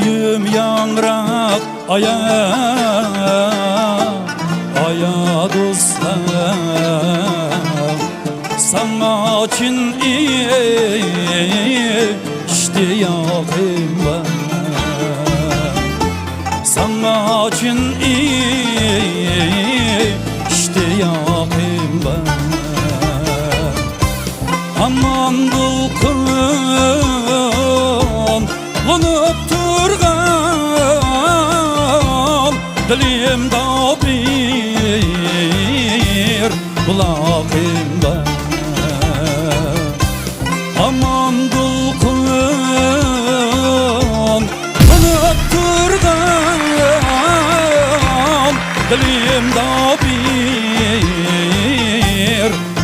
Güm yangraq aya dostlar, sana için iştiyakım var, sana için iştiyakım var. Aman dulkun lanıp turgan, dilimde bir bulağımda. Aman dulkun lanıp turgan, dilimde bir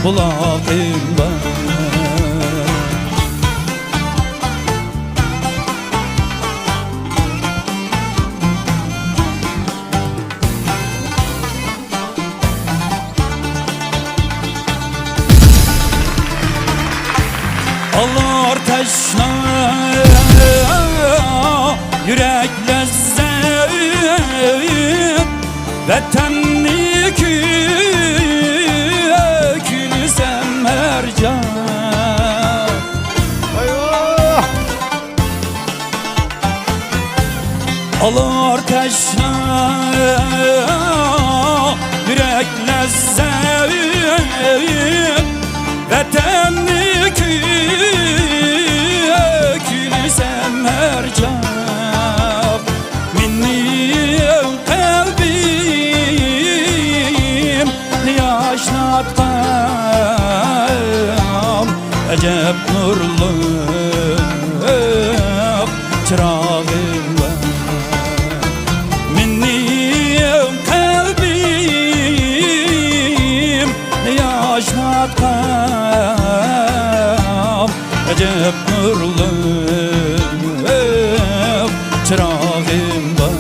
bulağımda. Alar teşna yürek lezzet, vatanlık ökülsem mercan. Alar teşna yürek lezzet, vatanlık ökülsem mercan. Minnim kalbim yaşlatkan, acep nurlu çırağım var. Minnim kalbim yaşlatkan, acep nurlu çırağım var.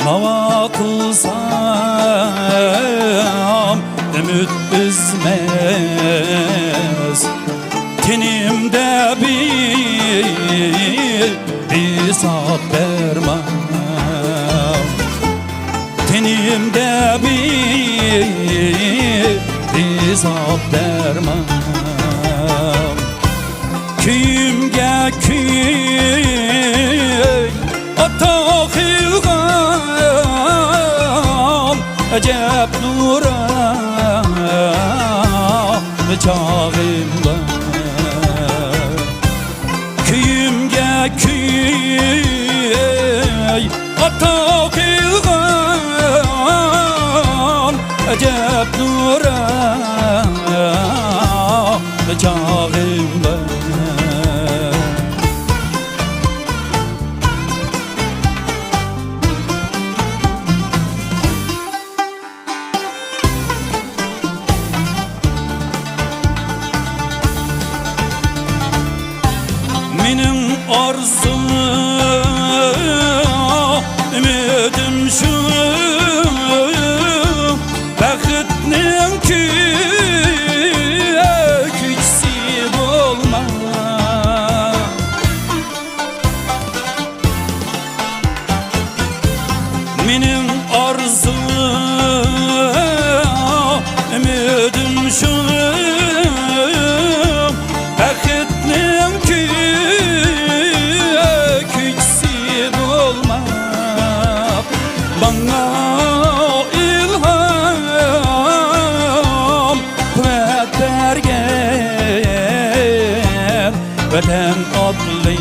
Nava kılsam ümit üzmez, tenimde bir sat vermem, tenimde bir sat vermem. Köyümge köy atak ilgam, acep nura çağımda. Köyümge köy atak ilgam, acep nura çağımda. Benim arzum, ümidim şu, bəxtnin küçüsü olma. Benim arzum, ümidim şu, bəxtnin küçüsü vatan adlı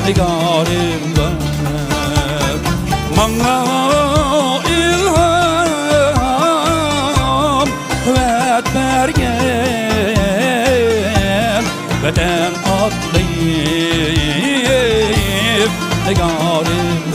Nigarım var Bana ilham kuvvet bergen vatan adlı Nigarım